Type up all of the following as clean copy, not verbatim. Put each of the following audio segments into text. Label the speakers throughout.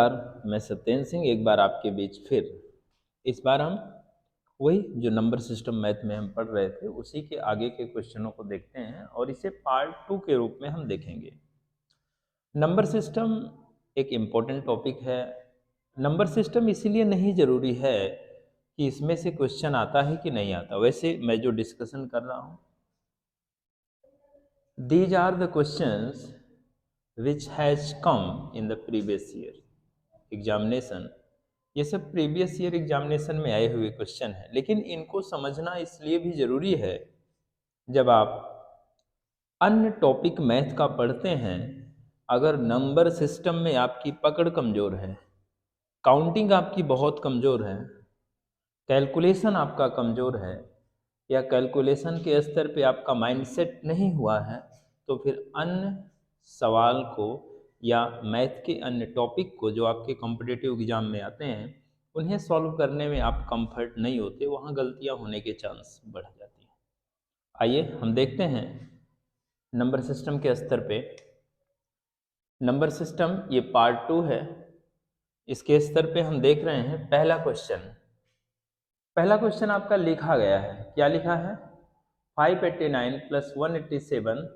Speaker 1: मैं सत्येंद्र सिंह एक बार आपके बीच फिर। इस बार हम वही जो नंबर सिस्टम मैथ में हम पढ़ रहे थे उसी के आगे के क्वेश्चनों को देखते हैं और इसे पार्ट 2 के रूप में हम देखेंगे। नंबर सिस्टम एक इम्पोर्टेंट टॉपिक है। नंबर सिस्टम इसीलिए नहीं ज़रूरी है कि इसमें से क्वेश्चन आता है कि नहीं आता। वैसे मैं जो डिस्कशन कर रहा हूँ, these are the questions which has come in the previous year examination. ये सब प्रीवियस ईयर एग्जामिनेशन में आए हुए क्वेश्चन हैं, लेकिन इनको समझना इसलिए भी ज़रूरी है जब आप अन्य टॉपिक मैथ का पढ़ते हैं। अगर नंबर सिस्टम में आपकी पकड़ कमज़ोर है, काउंटिंग आपकी बहुत कमज़ोर है, कैलकुलेशन आपका कमज़ोर है या कैलकुलेशन के स्तर पे आपका माइंडसेट नहीं हुआ है, तो फिर अन्य सवाल को या मैथ के अन्य टॉपिक को जो आपके कॉम्पिटिटिव एग्जाम में आते हैं उन्हें सॉल्व करने में आप कंफर्ट नहीं होते, वहाँ गलतियाँ होने के चांस बढ़ जाती हैं। आइए हम देखते हैं नंबर सिस्टम के स्तर पे। नंबर सिस्टम ये पार्ट 2 है। इसके स्तर पे हम देख रहे हैं पहला क्वेश्चन आपका लिखा गया है। क्या लिखा है? 589 प्लस 187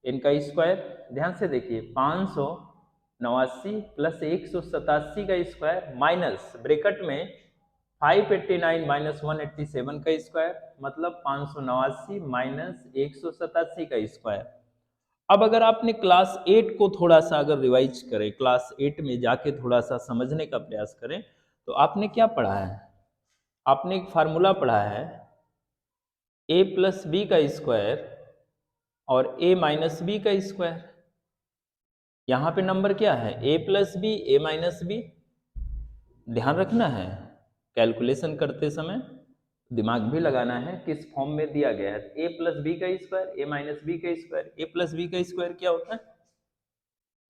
Speaker 1: इनका स्क्वायर। ध्यान से देखिए, 589 प्लस 187 का स्क्वायर माइनस ब्रैकेट में 589 माइनस 187 का स्क्वायर, मतलब 589 माइनस 187 का स्क्वायर। अब अगर आपने क्लास 8 को थोड़ा सा अगर रिवाइज करें, क्लास 8 में जाके थोड़ा सा समझने का प्रयास करें, तो आपने क्या पढ़ा है? आपने एक फार्मूला पढ़ा है a प्लस बी का स्क्वायर और a माइनस बी का स्क्वायर। यहाँ पे नंबर क्या है? a plus B, a minus B. ध्यान रखना है कैलकुलेशन करते समय, दिमाग भी लगाना है किस फॉर्म में दिया गया है। a प्लस बी का स्क्वायर, a माइनस बी का स्क्वायर। a प्लस बी का स्क्वायर क्या होता है?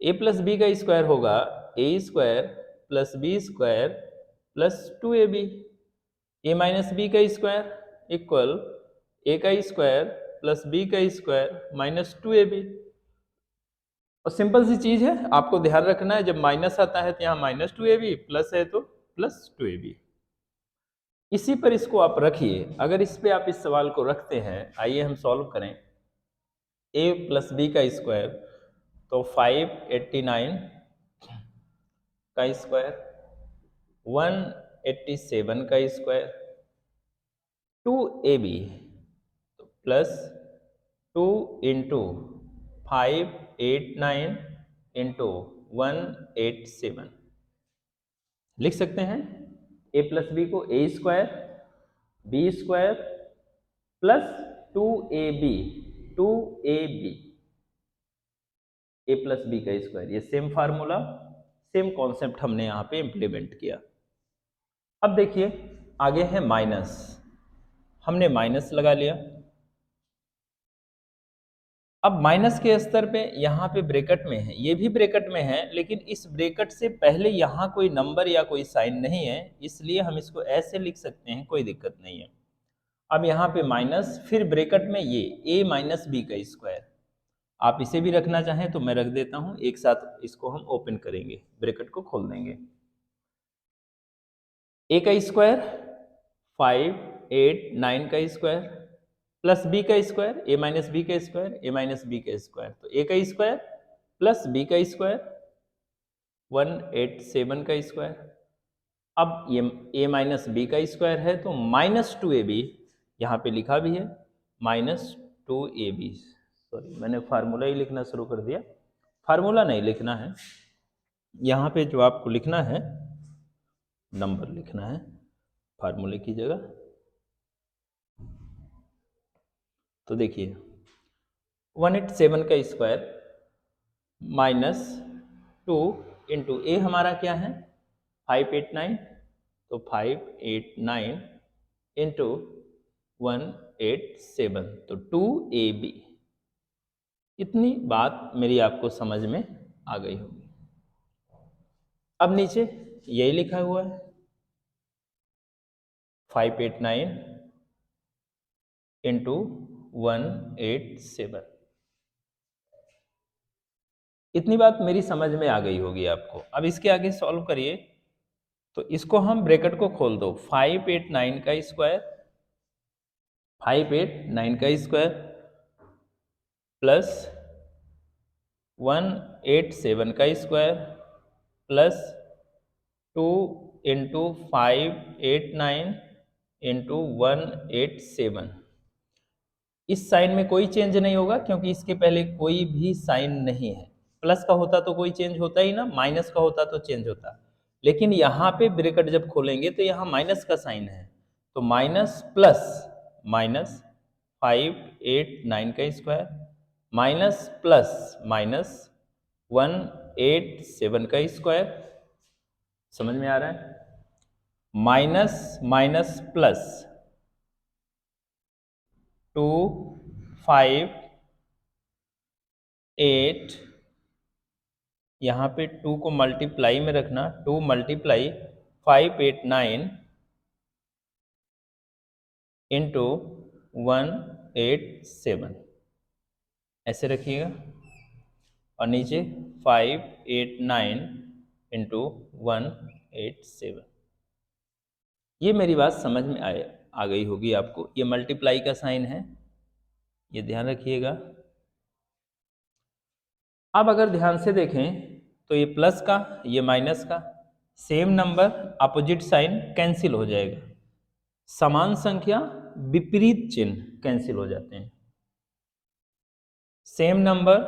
Speaker 1: a प्लस बी का स्क्वायर होगा a square plus B square plus 2ab। a minus B का स्क्वायर इक्वल a का स्क्वायर प्लस b का स्क्वायर माइनस 2ab। और सिंपल सी चीज है, आपको ध्यान रखना है जब माइनस आता है तो यहाँ माइनस 2ab, प्लस है तो प्लस 2ab। इसी पर इसको आप रखिए। अगर इस पे आप इस सवाल को रखते हैं, आइए हम सॉल्व करें। a प्लस बी का स्क्वायर तो 589 का स्क्वायर, 187 का स्क्वायर, 2ab तो प्लस 2 इंटू 589 इंटू 187 लिख सकते हैं। a प्लस बी को a square B square plus 2ab, 2ab a plus B का स्क्वायर। ये सेम फार्मूला, सेम कॉन्सेप्ट हमने यहाँ पे इम्प्लीमेंट किया। अब देखिए आगे है माइनस। हमने माइनस लगा लिया। अब माइनस के स्तर पे यहाँ पे ब्रैकेट में है, ये भी ब्रैकेट में है, लेकिन इस ब्रैकेट से पहले यहाँ कोई नंबर या कोई साइन नहीं है, इसलिए हम इसको ऐसे लिख सकते हैं, कोई दिक्कत नहीं है। अब यहाँ पे माइनस, फिर ब्रैकेट में ये a माइनस बी का स्क्वायर। आप इसे भी रखना चाहें तो मैं रख देता हूँ, एक साथ इसको हम ओपन करेंगे, ब्रैकेट को खोल देंगे। a का स्क्वायर 589 का स्क्वायर प्लस b का स्क्वायर, a माइनस बी का स्क्वायर, a माइनस बी का स्क्वायर, तो a का स्क्वायर प्लस b का स्क्वायर 187 का स्क्वायर। अब ये a माइनस बी का स्क्वायर है तो माइनस 2ab, यहाँ पे लिखा भी है माइनस 2ab। सॉरी, मैंने फार्मूला ही लिखना शुरू कर दिया। फार्मूला नहीं लिखना है, यहाँ पे जो आपको लिखना है नंबर लिखना है फार्मूले की जगह। तो देखिए 187 का स्क्वायर माइनस 2 इंटू ए हमारा क्या है 589, तो 589 इंटू 187 तो 2ab। इतनी बात मेरी आपको समझ में आ गई होगी। अब नीचे यही लिखा हुआ है 589 इंटू 187। इतनी बात मेरी समझ में आ गई होगी आपको। अब इसके आगे सॉल्व करिए। तो इसको हम ब्रैकेट को खोल दो, 589 का स्क्वायर, 589 का स्क्वायर प्लस 187 का स्क्वायर प्लस 2 इंटू 589 इंटू 187। इस साइन में कोई चेंज नहीं होगा क्योंकि इसके पहले कोई भी साइन नहीं है। प्लस का होता तो कोई चेंज होता ही ना, माइनस का होता तो चेंज होता। लेकिन यहाँ पे ब्रैकेट जब खोलेंगे तो यहाँ माइनस का साइन है, तो माइनस प्लस माइनस 589 का स्क्वायर माइनस प्लस माइनस 187 का स्क्वायर। समझ में आ रहा है? माइनस माइनस प्लस 2 5 8, यहाँ पे 2 को मल्टीप्लाई में रखना, 2 मल्टीप्लाई 589 इंटू 187 ऐसे रखिएगा, और नीचे 589 इंटू 187। ये मेरी बात समझ में आ गई होगी आपको। ये मल्टीप्लाई का साइन है, ये ध्यान रखिएगा। अब अगर ध्यान से देखें तो ये प्लस का ये माइनस का same number opposite sign cancel हो जाएगा, समान संख्या विपरीत चिन्ह कैंसिल हो जाते हैं। सेम नंबर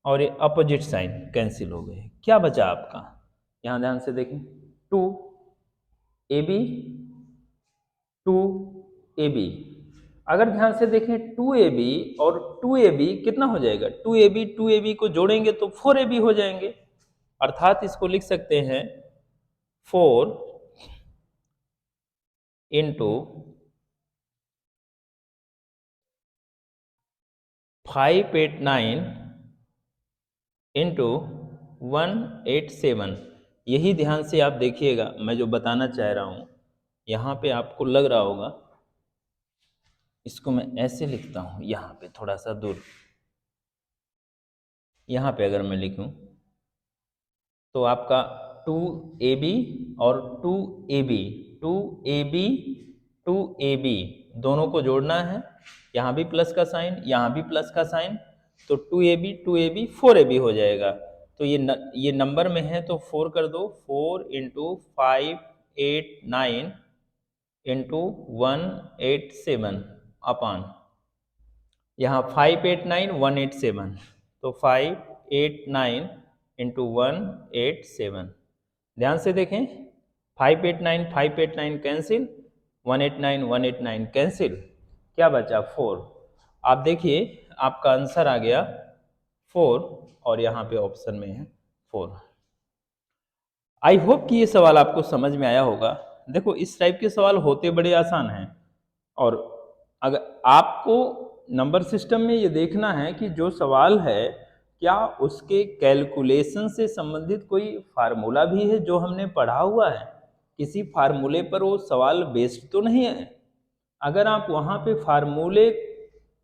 Speaker 1: और ये अपोजिट साइन कैंसिल हो गए। क्या बचा आपका? यहां ध्यान से देखें, 2ab 2ab। अगर ध्यान से देखें 2ab और 2ab कितना हो जाएगा? 2ab को जोड़ेंगे तो 4ab हो जाएंगे। अर्थात इसको लिख सकते हैं 4 इंटू 589 इंटू 187। यही ध्यान से आप देखिएगा, मैं जो बताना चाह रहा हूं यहाँ पे आपको लग रहा होगा, इसको मैं ऐसे लिखता हूं, यहाँ पे थोड़ा सा दूर, यहाँ पे अगर मैं लिखूं तो आपका 2ab और 2ab दोनों को जोड़ना है। यहाँ भी प्लस का साइन, यहाँ भी प्लस का साइन, तो 2ab 4ab हो जाएगा। तो ये नंबर में है तो 4 कर दो, 4 इंटू 589 इंटू 187 अपान, यहाँ 589 187, तो 589 इंटू 187। ध्यान से देखें, 589 कैंसिल, 189 कैंसिल, क्या बचा? 4। आप देखिए आपका आंसर आ गया 4, और यहाँ पे ऑप्शन में है 4। आई होप कि ये सवाल आपको समझ में आया होगा। देखो इस टाइप के सवाल होते बड़े आसान हैं, और अगर आपको नंबर सिस्टम में ये देखना है कि जो सवाल है क्या उसके कैलकुलेशन से संबंधित कोई फार्मूला भी है जो हमने पढ़ा हुआ है, किसी फार्मूले पर वो सवाल बेस्ड तो नहीं है। अगर आप वहाँ पे फार्मूले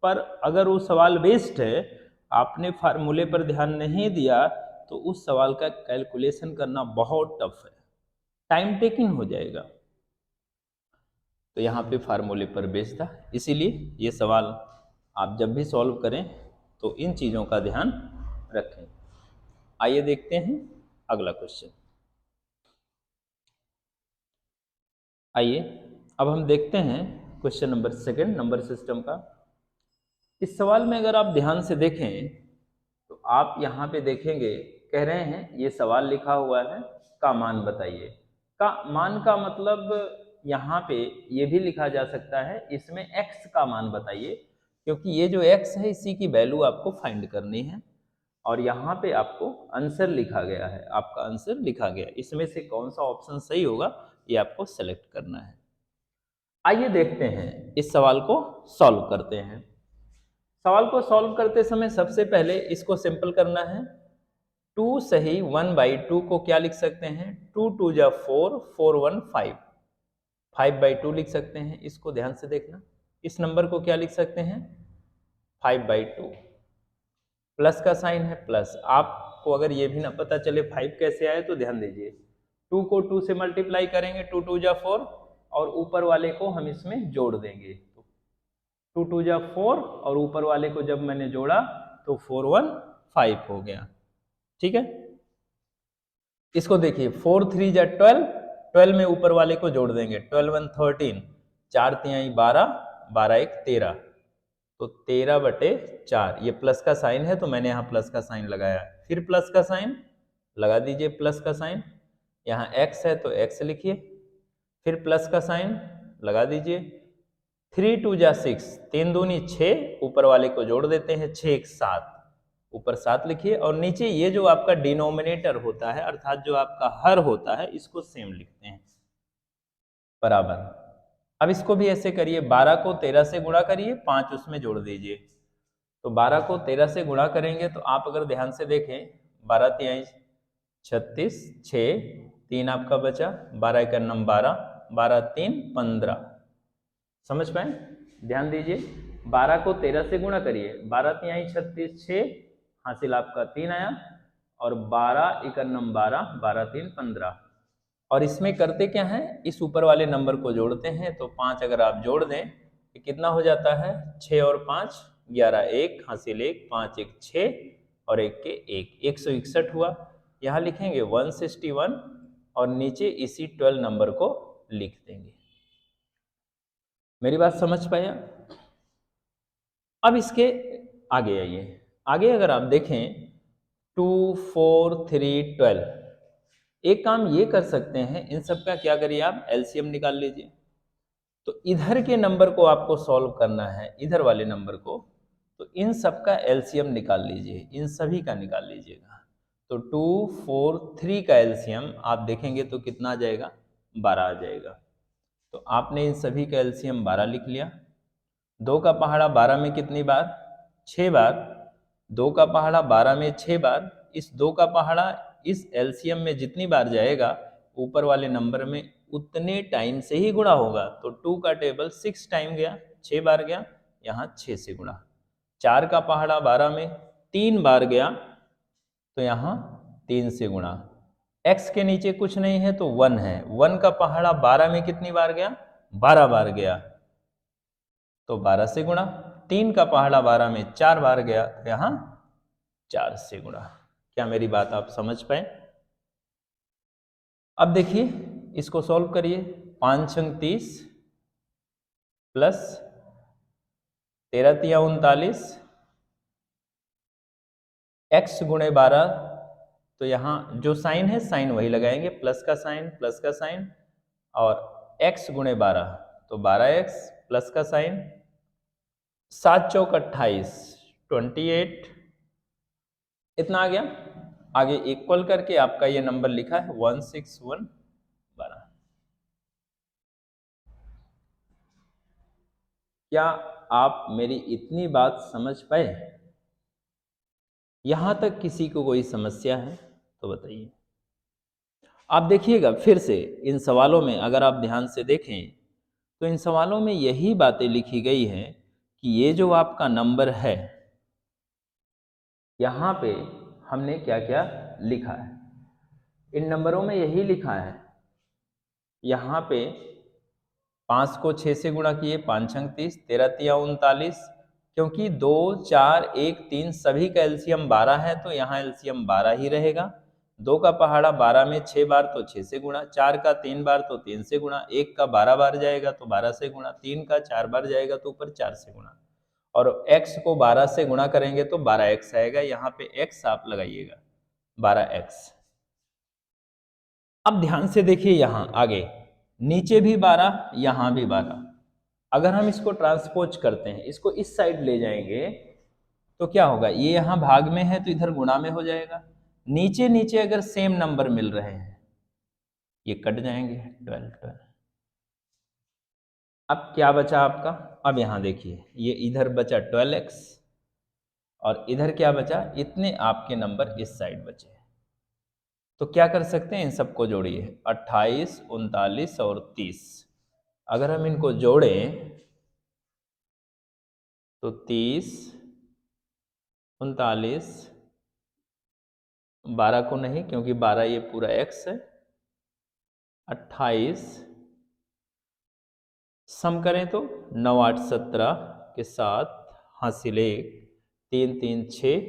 Speaker 1: पर, अगर वो सवाल बेस्ड है, आपने फार्मूले पर ध्यान नहीं दिया, तो उस सवाल का कैलकुलेशन करना बहुत टफ है, टाइम टेकिंग हो जाएगा। तो यहाँ पे फार्मूले पर बेस्ड था, इसीलिए ये सवाल आप जब भी सॉल्व करें तो इन चीज़ों का ध्यान रखें। आइए देखते हैं अगला क्वेश्चन। आइए अब हम देखते हैं क्वेश्चन नंबर 2 नंबर सिस्टम का। इस सवाल में अगर आप ध्यान से देखें तो आप यहाँ पे देखेंगे, कह रहे हैं ये सवाल लिखा हुआ है का मान बताइए। का मान का मतलब यहाँ पे ये भी लिखा जा सकता है, इसमें x का मान बताइए, क्योंकि ये जो x है इसी की वैल्यू आपको फाइंड करनी है, और यहाँ पे आपको आंसर लिखा गया है, आपका आंसर लिखा गया है। इसमें से कौन सा ऑप्शन सही होगा ये आपको सेलेक्ट करना है। आइए देखते हैं, इस सवाल को सॉल्व करते हैं। सवाल को सॉल्व करते समय सबसे पहले इसको सिंपल करना है। 2 सही 1/2 को क्या लिख सकते हैं? 2 2 जा 4, 4 1 5, 5/2 लिख सकते हैं। इसको ध्यान से देखना, इस नंबर को क्या लिख सकते हैं? 5/2। प्लस का साइन है प्लस, आप आपको अगर ये भी ना पता चले 5 कैसे आए तो ध्यान दीजिए, 2 को 2 से मल्टीप्लाई करेंगे, 2 2 जा 4 और ऊपर वाले को हम इसमें जोड़ देंगे, तो 2 2 जा 4 और ऊपर वाले को जब मैंने जोड़ा तो 4 1 5 हो गया। ठीक है, इसको देखिए 4 3 जा 12, 12 में ऊपर वाले को जोड़ देंगे, 12 1 13, 4 तिहाई 12, 12 1 13, तो 13/4, ये प्लस का साइन है तो मैंने यहाँ प्लस का साइन लगाया, फिर प्लस का साइन लगा दीजिए, प्लस का साइन, यहाँ x है तो x लिखिए, फिर प्लस का साइन लगा दीजिए, 3 2 जा 6, 3 दूनी 6, ऊपर वाले को जोड़ देते हैं, 6 1 7, ऊपर 7 लिखिए, और नीचे ये जो आपका डिनोमिनेटर होता है अर्थात जो आपका हर होता है इसको सेम लिखते हैं, बराबर। अब इसको भी ऐसे करिए, 12 को 13 से गुणा करिए, 5 उसमें जोड़ दीजिए, तो 12 को 13 से गुणा करेंगे तो आप अगर ध्यान से देखें, 12 तिहाई 36, 6 3 आपका बचा, 12 1 12, 12 3 15, समझ पाए? ध्यान दीजिए, 12 को 13 से गुणा करिए, 12 तिहाई 36, 6 हासिल आपका 3 आया, और 12 1 12, 12 3 15, और इसमें करते क्या है, इस ऊपर वाले नंबर को जोड़ते हैं, तो 5 अगर आप जोड़ दें तो कितना हो जाता है, 6 और 5 11, 1 हासिल 1, 5 1 6 और 1 के 1, 161 हुआ। यहाँ लिखेंगे 161 और नीचे इसी 12 नंबर को लिख देंगे। मेरी बात समझ पाया? अब इसके आगे आइए, आगे अगर आप देखें 2 4 3 12, एक काम ये कर सकते हैं, इन सब का क्या करिए आप एलसीएम निकाल लीजिए, तो इधर के नंबर को आपको सॉल्व करना है, इधर वाले नंबर को, तो इन सब का एलसीएम निकाल लीजिए, इन सभी का निकाल लीजिएगा, तो 2 4 3 का एलसीएम आप देखेंगे तो कितना आ जाएगा, 12 आ जाएगा, तो आपने इन सभी का एलसीएम 12 लिख लिया। 2 का पहाड़ा 12 में कितनी बार, 6 बार, 2 का पहाड़ा 12 में 6 बार, इस 2 का पहाड़ा इस एलसीएम में जितनी बार जाएगा ऊपर वाले नंबर में उतने टाइम से ही गुणा होगा, तो 2 का टेबल 6 टाइम गया, 6 बार गया, यहाँ 6 से गुणा। 4 का पहाड़ा 12 में 3 बार गया, तो यहाँ 3 से गुणा। x के नीचे कुछ नहीं है तो 1 है, 1 का पहाड़ा 12 में कितनी बार गया, 12 बार गया, तो 12 से गुणा। 3 का पहाड़ा 12 में 4 बार गया, तो यहाँ 4 से गुणा। क्या मेरी बात आप समझ पाए? अब देखिए इसको सॉल्व करिए, 5 छंग 30 प्लस 13 तिया 39, x गुणे 12, तो यहाँ जो साइन है साइन वही लगाएंगे, प्लस का साइन, और x गुणे 12, तो 12x प्लस का साइन, 7 चौक 28, 28, इतना आ गया। आगे इक्वल करके आपका ये नंबर लिखा है 16112। क्या आप मेरी इतनी बात समझ पाए? यहां तक किसी को कोई समस्या है तो बताइए। आप देखिएगा फिर से इन सवालों में अगर आप ध्यान से देखें तो इन सवालों में यही बातें लिखी गई हैं कि ये जो आपका नंबर है यहाँ पे हमने क्या क्या लिखा है, इन नंबरों में यही लिखा है। यहाँ पे 5 को 6 से गुणा किए, 5 छंग 30, 13 तिया 39, क्योंकि 2 4 1 3 सभी का एलसीएम 12 है तो यहाँ एलसीएम 12 ही रहेगा। 2 का पहाड़ा 12 में 6 बार तो 6 से गुणा, 4 का 3 बार तो 3 से गुणा, 1 का 12 बार जाएगा तो 12 से गुणा, 3 का 4 बार जाएगा तो ऊपर 4 से गुणा, और x को 12 से गुणा करेंगे तो 12x आएगा। यहाँ पे x आप लगाइएगा 12x। अब ध्यान से देखिए यहाँ आगे, नीचे भी 12 यहाँ भी 12, अगर हम इसको ट्रांसपोज करते हैं, इसको इस साइड ले जाएंगे तो क्या होगा, ये यहाँ भाग में है तो इधर गुणा में हो जाएगा। नीचे नीचे अगर सेम नंबर मिल रहे हैं ये कट जाएंगे, 12 12। अब क्या बचा आपका, अब यहाँ देखिए ये इधर बचा 12x और इधर क्या बचा, इतने आपके नंबर इस साइड बचे। तो क्या कर सकते हैं, इन सबको जोड़िए, 28 39 और 30, अगर हम इनको जोड़ें तो 30 39 12 को नहीं, क्योंकि 12 ये पूरा x है। 28 सम करें तो 9 8 17 के साथ हासिल 1, 3 3 6,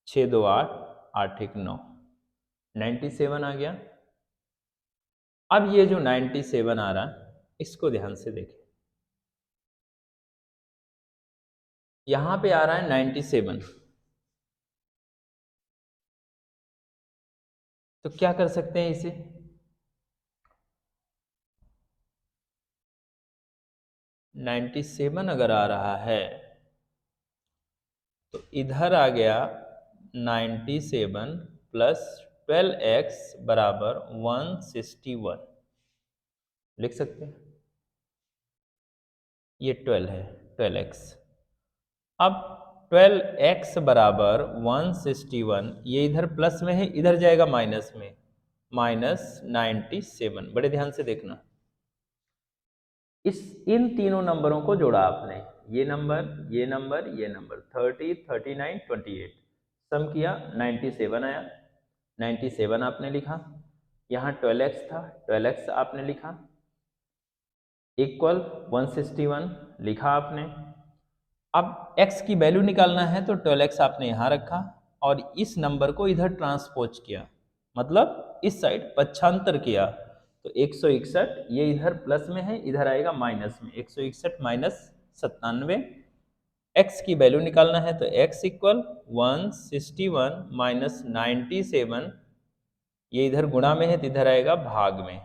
Speaker 1: 6 2 8, 8 1 9, 97 आ गया। अब ये जो 97 आ रहा है इसको ध्यान से देखें, यहां पे आ रहा है 97, तो क्या कर सकते हैं इसे, 97 अगर आ रहा है तो इधर आ गया 97 प्लस 12x बराबर 161, लिख सकते हैं। ये 12 है, 12x। अब 12x बराबर 161, ये इधर प्लस में है, इधर जाएगा माइनस में, -97। बड़े ध्यान से देखना, इन तीनों नंबरों को जोड़ा आपने, ये नंबर ये नंबर ये नंबर, 30 39 28, सम किया 97 आया। 97 आपने लिखा, यहाँ 12x था, 12x आपने लिखा, इक्वल 161 लिखा आपने। अब x की वैल्यू निकालना है तो 12x आपने यहाँ रखा और इस नंबर को इधर ट्रांसपोज किया, मतलब इस साइड पक्षांतर किया, तो 161 ये इधर प्लस में है, इधर आएगा माइनस में, 161 माइनस 97। x की वैल्यू निकालना है तो x इक्वल 161 माइनस 97, ये इधर गुणा में है तो इधर आएगा भाग में।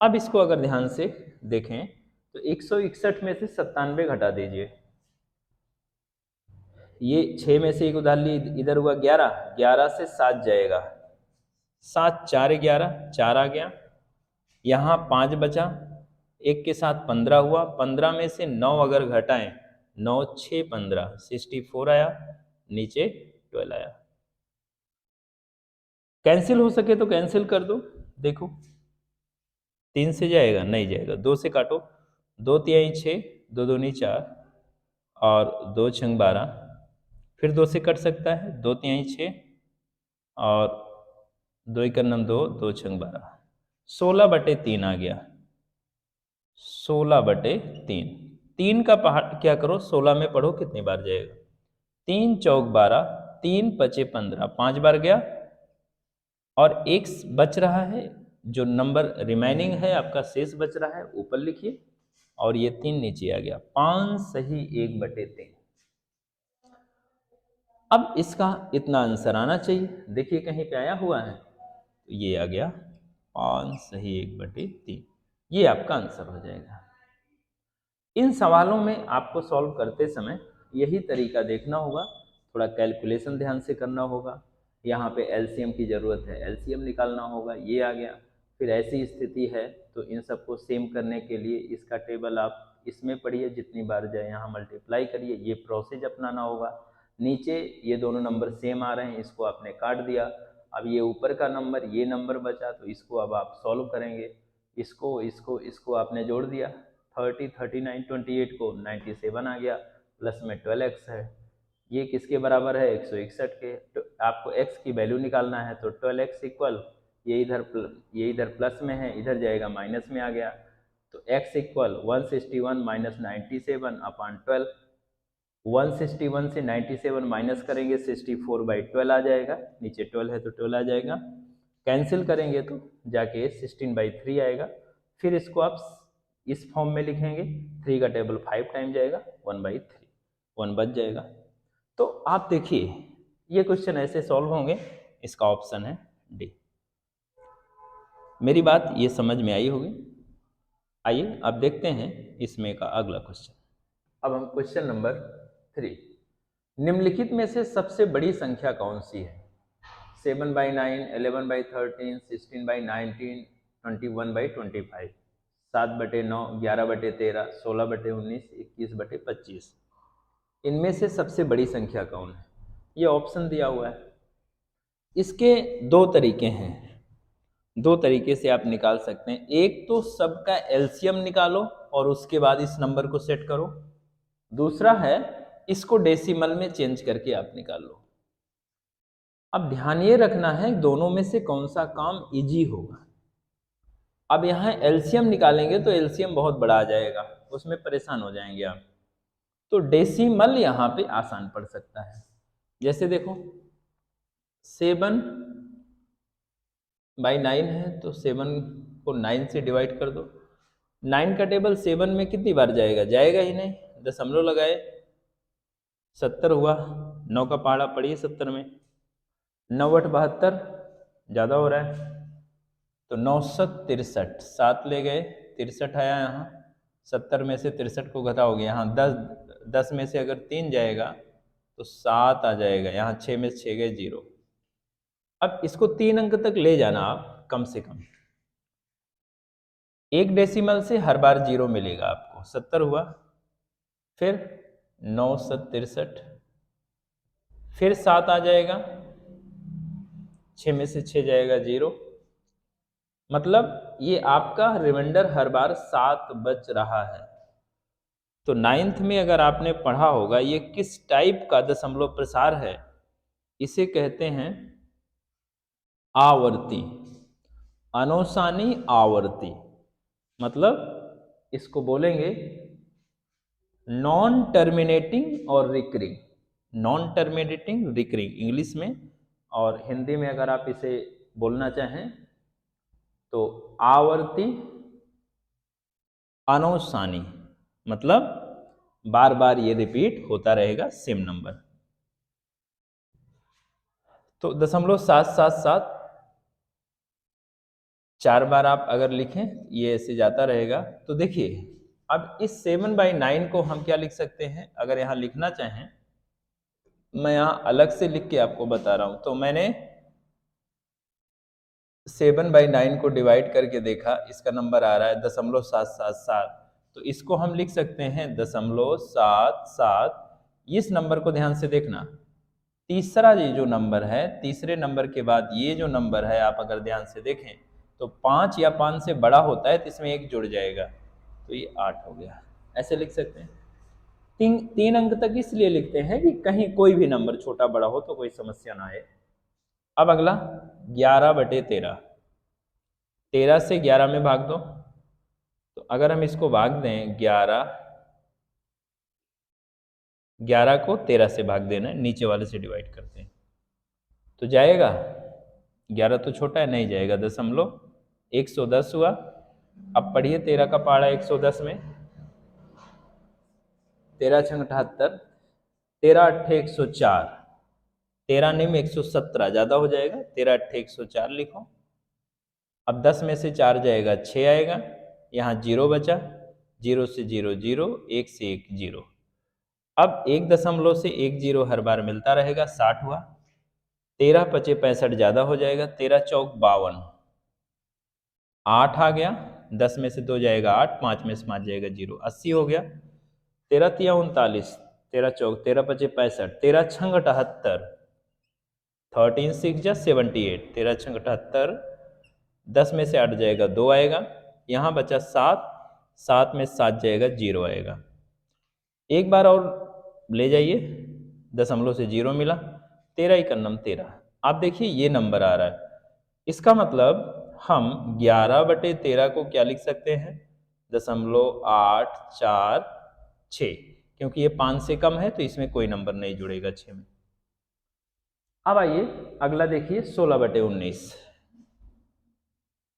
Speaker 1: अब इसको अगर ध्यान से देखें तो 161 में से 97 घटा दीजिए, ये 6 में से एक उधार ली, इधर हुआ 11, 11 से 7 जाएगा, 7 4 11, 4 आ गया, यहाँ 5 बचा, एक के साथ 15 हुआ, 15 में से 9 अगर घटाएं, 9 6 15, 64 आया, नीचे 12 आया। कैंसिल हो सके तो कैंसिल कर दो, देखो 3 से जाएगा, नहीं जाएगा, 2 से काटो, 2 तिहाई 6, 2 दूनी 4 और 2 छंग 12, फिर 2 से कट सकता है, 2 तिहाई 6 और 2 एकन्नम 2, 2 छंग 12, 16/3 आ गया, 16/3। 3 का पहाड़ क्या करो, 16 में पढ़ो कितनी बार जाएगा, 3 चौक 12, 3 पचे 15, 5 बार गया, और एक बच रहा है, जो नंबर रिमेनिंग है आपका शेष बच रहा है ऊपर लिखिए, और ये 3 नीचे आ गया, 5 सही 1/3। अब इसका इतना आंसर आना चाहिए, देखिए कहीं पे आया हुआ है, तो ये आ गया 5 सही 1/3, ये आपका आंसर हो जाएगा। इन सवालों में आपको सॉल्व करते समय यही तरीका देखना होगा, थोड़ा कैलकुलेशन ध्यान से करना होगा, यहाँ पे एलसीएम की ज़रूरत है, एलसीएम निकालना होगा, ये आ गया। फिर ऐसी स्थिति है तो इन सबको सेम करने के लिए इसका टेबल आप इसमें पढ़िए, जितनी बार जाए यहाँ मल्टीप्लाई करिए, ये प्रोसेस अपनाना होगा। नीचे ये दोनों नंबर सेम आ रहे हैं, इसको आपने काट दिया, अब ये ऊपर का नंबर ये नंबर बचा, तो इसको अब आप सॉल्व करेंगे, इसको आपने जोड़ दिया, 30 39 28 को 97 आ गया, प्लस में 12x है, ये किसके बराबर है, 161 के। तो आपको x की वैल्यू निकालना है तो 12x इक्वल, ये इधर प्लस में है, इधर जाएगा माइनस में आ गया, तो x इक्वल 161 माइनस 97 अपॉन 12, 161 से 97 माइनस करेंगे 64/12 आ जाएगा, नीचे 12 है तो 12 आ जाएगा, कैंसिल करेंगे तो जाके 16/3 आएगा। फिर इसको आप इस फॉर्म में लिखेंगे, 3 का टेबल 5 टाइम जाएगा, 1/3, 1 बच जाएगा। तो आप देखिए ये क्वेश्चन ऐसे सॉल्व होंगे, इसका ऑप्शन है डी। मेरी बात ये समझ में आई होगी। आइए अब देखते हैं इसमें का अगला क्वेश्चन। अब हम क्वेश्चन नंबर 3, निम्नलिखित में से सबसे बड़ी संख्या कौन सी है, 7/9, 11/13, 16/19, 21/25, 7/9, 11/13, 16/19, 21/25, इनमें से सबसे बड़ी संख्या कौन है, ये ऑप्शन दिया हुआ है। इसके दो तरीके हैं, दो तरीके से आप निकाल सकते हैं, एक तो सबका एलसीएम निकालो और उसके बाद इस नंबर को सेट करो, दूसरा है इसको डेसिमल में चेंज करके आप निकाल लो। अब ध्यान ये रखना है दोनों में से कौन सा काम इजी होगा। अब यहाँ एलसीएम निकालेंगे तो एलसीएम बहुत बड़ा आ जाएगा, उसमें परेशान हो जाएंगे आप। तो डेसिमल यहाँ पे आसान पड़ सकता है। जैसे देखो 7/9 है, तो 7 को 9 से डिवाइड कर दो। 9 का टेबल 7 में कितनी बार जाएगा, जाएगा ही नहीं, दशमलव लगाए 70 हुआ। 9 का पहाड़ा पड़िए 70 में, 9 × 72 ज़्यादा हो रहा है, तो 963, 7 ले गए 63 आया यहाँ। 70 में से 63 को घटाओगे, यहाँ 10 में से अगर 3 जाएगा तो 7 आ जाएगा, यहाँ 6 में से 6 गए 0। अब इसको 3 अंक तक ले जाना आप कम से कम। एक डेसिमल से हर बार 0 मिलेगा आपको। 70 हुआ, फिर 963, फिर 7 आ जाएगा, 6 में से 6 जाएगा 0। मतलब ये आपका रिमाइंडर हर बार 7 बच रहा है। तो 9th में अगर आपने पढ़ा होगा ये किस टाइप का दशमलव प्रसार है, इसे कहते हैं आवर्ती, अनुसानी आवर्ती। मतलब इसको बोलेंगे नॉन टर्मिनेटिंग और recurring, non terminating recurring English में, और हिंदी में अगर आप इसे बोलना चाहें तो आवर्ती अनुसानी, मतलब बार बार ये रिपीट होता रहेगा सेम नंबर। तो 0.777 4 बार आप अगर लिखें ये ऐसे जाता रहेगा। तो देखिए अब इस 7/9 को हम क्या लिख सकते हैं, अगर यहाँ लिखना चाहें, मैं यहाँ अलग से लिख के आपको बता रहा हूं। तो मैंने 7/9 को डिवाइड करके देखा, इसका नंबर आ रहा है 0.777, तो इसको हम लिख सकते हैं 0.77। इस नंबर को ध्यान से देखना, तीसरा ये जो नंबर है, तीसरे नंबर के बाद ये जो नंबर है, आप अगर ध्यान से देखें तो 5 या 5 से बड़ा होता है तो इसमें 1 जुड़ जाएगा, तो ये 8 हो गया। ऐसे लिख सकते हैं। 3 अंक तक इसलिए लिखते हैं कि कहीं कोई भी नंबर छोटा बड़ा हो तो कोई समस्या ना आए। अब अगला 11/13, 13 से 11 में भाग दो। तो अगर हम इसको भाग दें 11 को 13 से भाग देना है, नीचे वाले से डिवाइड करते हैं तो जाएगा 11 तो छोटा है, नहीं जाएगा, 110 हुआ। अब पढ़िए 13 का पहाड़ा 110 में, 13 × 78, 13 × 8 = 104, 13 नहीं में 117 ज़्यादा हो जाएगा, 13 × 8 = 104 लिखो। अब 10 में से 4 जाएगा 6 आएगा, यहाँ 0 बचा, 0 से 0 0, 1 से 1 0। अब 1 दशमलव से 1 0 हर बार मिलता रहेगा, 60 हुआ। 13 × 5 = 65 ज़्यादा हो जाएगा, 13 × 4 = 52, 8 आ गया, 10 में से 2 जाएगा 8, 5 में से 5 जाएगा 0, 80 हो गया। 13 × 3 = 39, 13 × 4 = 13 × 5 = 65, 13 × 6 = 78, 13 × 6 = 78, 13 × 6 = 78, 10 में से 8 जाएगा 2 आएगा, यहाँ बचा 7, 7 में 7 जाएगा 0 आएगा। एक बार और ले जाइए, दशमलव से 0 मिला, 13 × 13। आप देखिए ये नंबर आ रहा है, इसका मतलब हम 11/13 को क्या लिख सकते हैं, 0.846, क्योंकि ये 5 से कम है तो इसमें कोई नंबर नहीं जुड़ेगा 6 में। अब आइए अगला देखिए 16/19।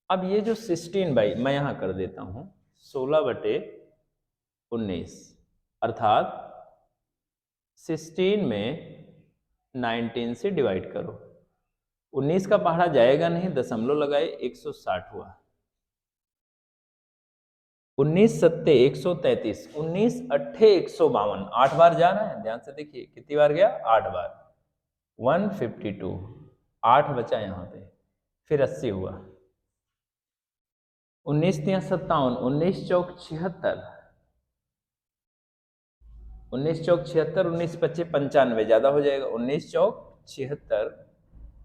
Speaker 1: अब ये जो 16 मैं यहाँ कर देता हूँ 16/19, अर्थात 16 में 19 से डिवाइड करो। 19 का पहाड़ा जाएगा नहीं, दशमलव लगाए 160 हुआ। 19 × 7 = 133, 19 × 8 = 152, 8 बार जा रहा है, ध्यान से देखिए कितनी बार गया, 8 बार, 152, 8 बचा यहाँ पे, फिर 80 हुआ। 19 × 3 = 57, 19 × 4 = 76, 19 × 4 = 76, 19 × 5 = 95, ज़्यादा हो जाएगा, 19 × 4 = 76,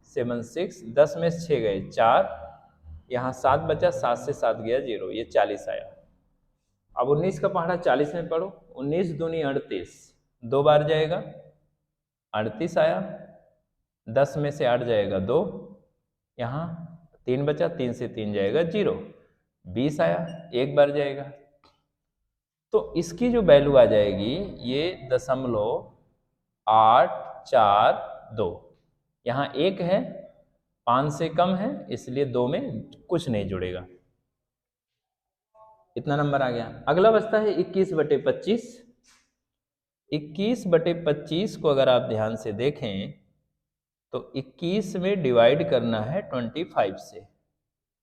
Speaker 1: 76, 10 में से 6 गए 4, यहाँ 7 बचा, 7 से 7 गया 0, ये 40 आया। अब 19 का पहाड़ा 40 में पढ़ो, 19 दूनी 38, 2 बार जाएगा, 38 आया, 10 में से 8 जाएगा 2, यहाँ 3 बचा, 3 से 3 जाएगा 0, 20 आया, एक बार जाएगा। तो इसकी जो वैल्यू आ जाएगी ये 0.842, यहाँ 1 है, 5 से कम है, इसलिए 2 में कुछ नहीं जुड़ेगा। इतना नंबर आ गया। अगला बचता है 21/25। 21/25 को अगर आप ध्यान से देखें तो 21 में डिवाइड करना है 25 से।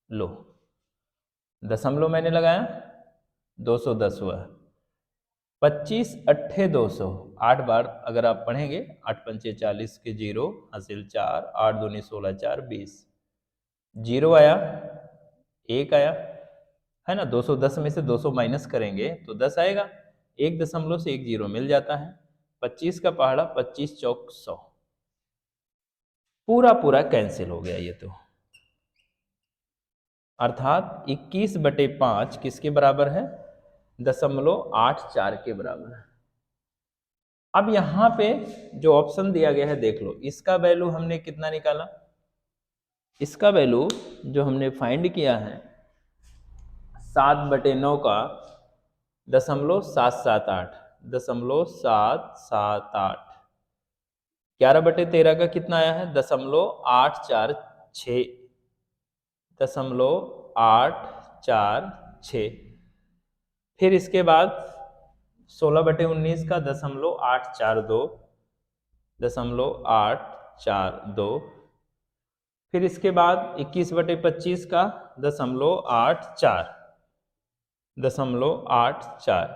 Speaker 1: लो, दशमलव मैंने लगाया, 210 हुआ। 25 अट्ठे 200, 8 बार अगर आप पढ़ेंगे, 8 पंचे 40 के 0 हासिल 4, 8 दूनी 16, 4 20, 0 आया, 1 आया, है ना। 210 में से 200 माइनस करेंगे तो 10 आएगा, 1 दशमलव से 1 0 मिल जाता है। 25 का पहाड़ा 25 चौक 100, पूरा पूरा कैंसिल हो गया ये तो। अर्थात 21/5 किसके बराबर है? 0.84 के बराबर है। अब यहां पे जो ऑप्शन दिया गया है देख लो, इसका वैल्यू हमने कितना निकाला? इसका वैल्यू जो हमने फाइंड किया है 7/9 का 0.778, 0.778। 11/13 का कितना आया है? 0.846, 0.846। फिर इसके बाद 16/19 का 0.842, 0.842। फिर इसके बाद 21/25 का 0.84, 0.84।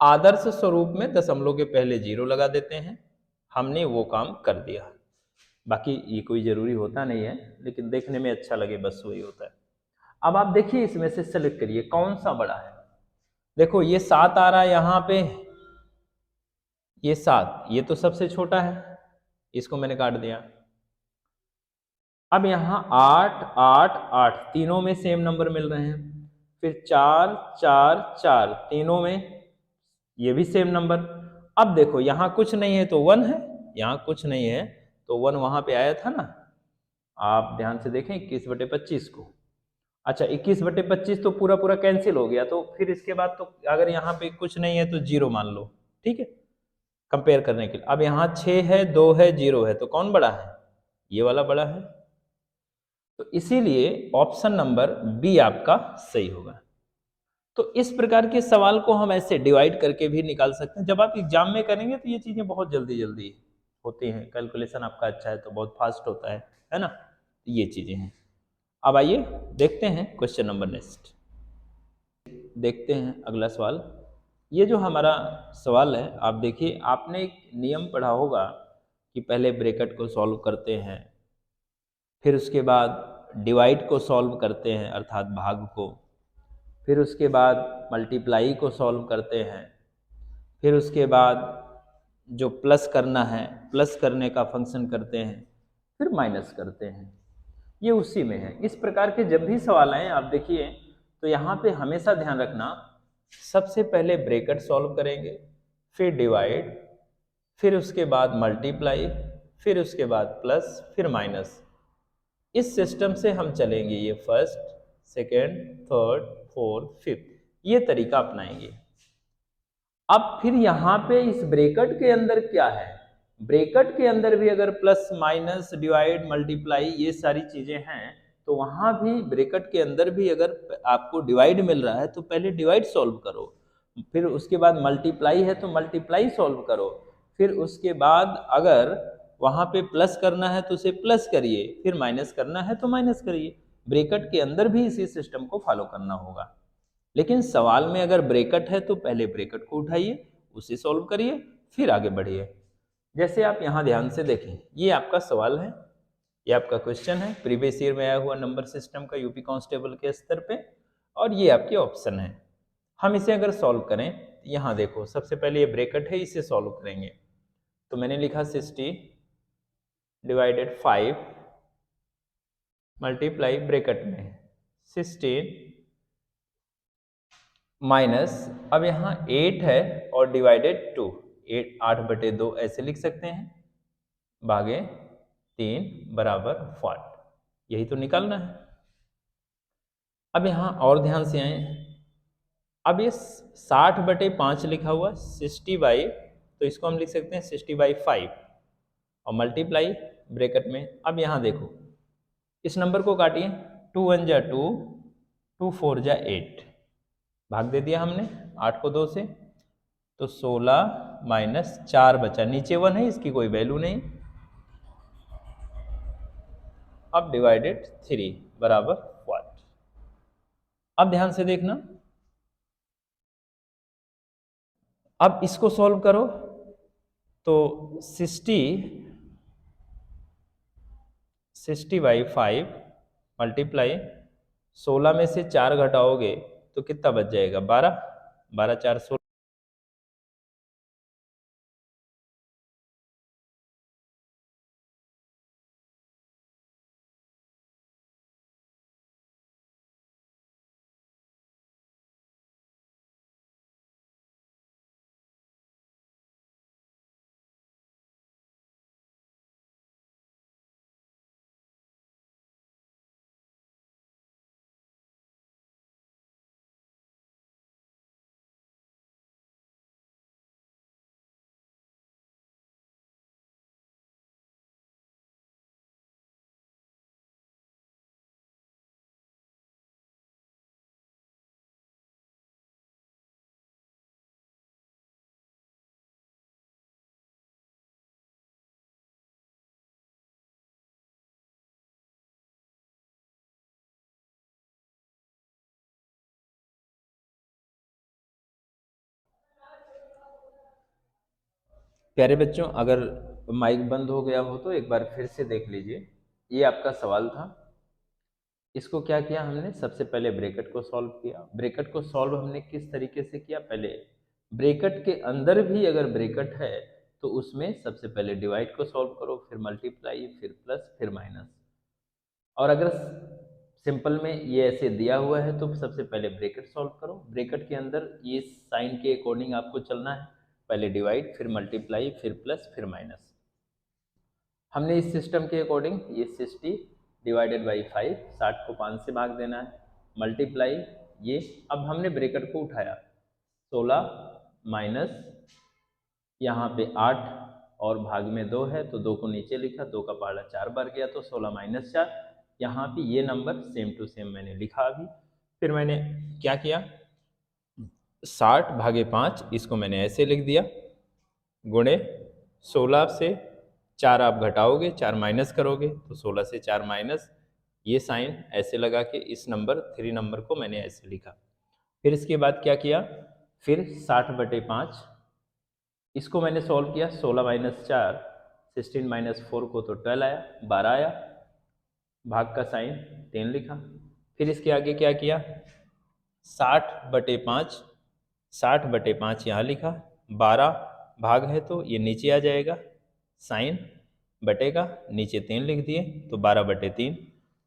Speaker 1: आदर्श स्वरूप में दशमलव के पहले 0 लगा देते हैं, हमने वो काम कर दिया। बाकी ये कोई जरूरी होता नहीं है, लेकिन देखने में अच्छा लगे बस वही होता है। अब आप देखिए इसमें से सेलेक्ट करिए कौन सा बड़ा है। देखो ये 7 आ रहा है यहाँ पे, ये 7, ये तो सबसे छोटा है, इसको मैंने काट दिया। अब यहाँ 8 8 8 तीनों में सेम नंबर मिल रहे हैं। फिर 4 4 4 तीनों में ये भी सेम नंबर। अब देखो यहाँ कुछ नहीं है तो 1 है, यहाँ कुछ नहीं है तो 1 वहां पे आया था ना। आप ध्यान से देखें 21/25 को। अच्छा 21/25 तो पूरा पूरा कैंसिल हो गया, तो फिर इसके बाद तो अगर यहाँ पे कुछ नहीं है तो 0 मान लो, ठीक है, कंपेयर करने के लिए। अब यहाँ 6 है, 2 है, 0 है, तो कौन बड़ा है? ये वाला बड़ा है। तो इसीलिए ऑप्शन नंबर बी आपका सही होगा। तो इस प्रकार के सवाल को हम ऐसे डिवाइड करके भी निकाल सकते हैं। जब आप एग्जाम में करेंगे तो ये चीजें बहुत जल्दी जल्दी होती हैं, कैलकुलेशन आपका अच्छा है तो बहुत फास्ट होता है ना। ये चीजें हैं। अब आइए देखते हैं क्वेश्चन नंबर नेक्स्ट। देखते हैं अगला सवाल। ये जो हमारा सवाल है, आप देखिए, आपने एक नियम पढ़ा होगा कि पहले ब्रैकेट को सॉल्व करते हैं, फिर उसके बाद डिवाइड को सॉल्व करते हैं अर्थात भाग को, फिर उसके बाद मल्टीप्लाई को सॉल्व करते हैं, फिर उसके बाद जो प्लस करना है प्लस करने का फंक्शन करते हैं, फिर माइनस करते हैं। ये उसी में है। इस प्रकार के जब भी सवाल आए आप देखिए तो यहाँ पे हमेशा ध्यान रखना, सबसे पहले ब्रैकेट सॉल्व करेंगे, फिर डिवाइड, फिर उसके बाद मल्टीप्लाई, फिर उसके बाद प्लस, फिर माइनस। इस सिस्टम से हम चलेंगे। ये first, second, third, fourth, fifth, ये तरीका अपनाएंगे। अब फिर यहाँ पे इस ब्रैकेट के अंदर क्या है? ब्रैकेट के अंदर भी अगर प्लस माइनस डिवाइड मल्टीप्लाई ये सारी चीजें हैं, तो वहां भी ब्रैकेट के अंदर भी अगर आपको डिवाइड मिल रहा है तो पहले डिवाइड सॉल्व करो, फिर उसके बाद मल्टीप्लाई है तो मल्टीप्लाई सॉल्व करो, फिर उसके बाद अगर वहां पे प्लस करना है तो उसे प्लस करिए, फिर माइनस करना है तो माइनस करिए। ब्रैकेट के अंदर भी इसी सिस्टम को फॉलो करना होगा। लेकिन सवाल में अगर ब्रैकेट है तो पहले ब्रैकेट को उठाइए, उसे सॉल्व करिए, फिर आगे बढ़िए। जैसे आप यहाँ ध्यान से देखें, ये आपका सवाल है, ये आपका क्वेश्चन है, प्रीवियस ईयर में आया हुआ नंबर सिस्टम का यूपी कांस्टेबल के स्तर पे, और ये आपके ऑप्शन है। हम इसे अगर सॉल्व करें, यहाँ देखो सबसे पहले ये ब्रैकेट है, इसे सॉल्व करेंगे। तो मैंने लिखा 60 डिवाइडेड 5 मल्टीप्लाई ब्रैकेट में 16 माइनस, अब यहाँ 8 है और डिवाइडेड 2, 8/2 ऐसे लिख सकते हैं, भागे 3 बराबर 40, यही तो निकालना है। अब यहाँ और ध्यान से आए, अब ये 60/5 लिखा हुआ 60 बाई, तो इसको हम लिख सकते हैं 60/5 और मल्टीप्लाई ब्रैकेट में। अब यहाँ देखो इस नंबर को काटिए, 2 1 जा 2, 2 4 जा 8, भाग दे दिया हमने 8 को 2 से, तो 16 माइनस 4 बचा, नीचे 1 है इसकी कोई वैल्यू नहीं। अब डिवाइडेड 3 बराबर 40। अब ध्यान से देखना, अब इसको सॉल्व करो तो 60/5 मल्टीप्लाई 16 में से 4 घटाओगे तो कितना बच जाएगा, 12, 12 4 16। प्यारे बच्चों, अगर माइक बंद हो गया हो तो एक बार फिर से देख लीजिए। ये आपका सवाल था, इसको क्या किया हमने, सबसे पहले ब्रैकेट को सॉल्व किया। ब्रैकेट को सॉल्व हमने किस तरीके से किया, पहले ब्रैकेट के अंदर भी अगर ब्रैकेट है तो उसमें सबसे पहले डिवाइड को सॉल्व करो, फिर मल्टीप्लाई, फिर प्लस, फिर माइनस। और अगर सिंपल में ये ऐसे दिया हुआ है तो सबसे पहले ब्रैकेट सॉल्व करो, ब्रैकेट के अंदर ये साइन के अकॉर्डिंग आपको चलना है, पहले डिवाइड, फिर मल्टीप्लाई, फिर प्लस, फिर माइनस। हमने इस सिस्टम के अकॉर्डिंग ये 60/5, 60 को 5 से भाग देना है, मल्टीप्लाई ये, अब हमने ब्रैकेट को उठाया, 16 माइनस यहाँ पे 8 और भाग में 2 है तो 2 को नीचे लिखा, 2 का पहाड़ा 4 बार गया तो 16 माइनस 4। यहाँ पे ये नंबर सेम टू सेम मैंने लिखा अभी। फिर मैंने क्या किया, 60/5 इसको मैंने ऐसे लिख दिया, गुणे 16 से 4 आप घटाओगे, 4 माइनस करोगे तो 16 से 4 माइनस, ये साइन ऐसे लगा के इस नंबर 3 नंबर को मैंने ऐसे लिखा। फिर इसके बाद क्या किया, फिर 60/5 इसको मैंने सॉल्व किया, 16 माइनस 4, 16 माइनस 4 को तो 12 आया, 12 आया, भाग का साइन 3 लिखा। फिर इसके आगे क्या किया, 60/5, 60/5 यहाँ लिखा, 12 भाग है तो ये नीचे आ जाएगा, साइन बटेगा, नीचे 3 लिख दिए तो 12/3।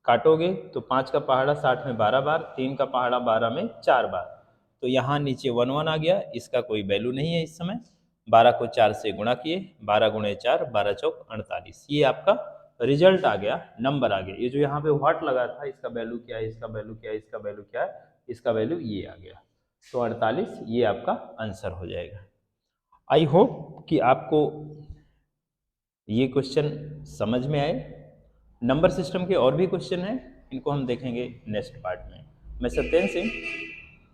Speaker 1: काटोगे तो 5 का पहाड़ा 60 में 12 बार, 3 का पहाड़ा 12 में 4 बार, तो यहाँ नीचे 1 1 आ गया, इसका कोई वैल्यू नहीं है इस समय। 12 को 4 से गुणा किए, 12 गुणे 4, 12 चौक 48, ये आपका रिजल्ट आ गया, नंबर आ गया। ये जो यहाँ पे व्हाट लगा था, इसका वैल्यू क्या है, इसका वैल्यू क्या है, इसका वैल्यू क्या है, इसका वैल्यू ये आ गया, तो 48 ये आपका आंसर हो जाएगा। आई होप कि आपको ये क्वेश्चन समझ में आए। नंबर सिस्टम के और भी क्वेश्चन हैं, इनको हम देखेंगे नेक्स्ट पार्ट में। मैं Satyendra Singh,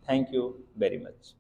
Speaker 1: thank you very much.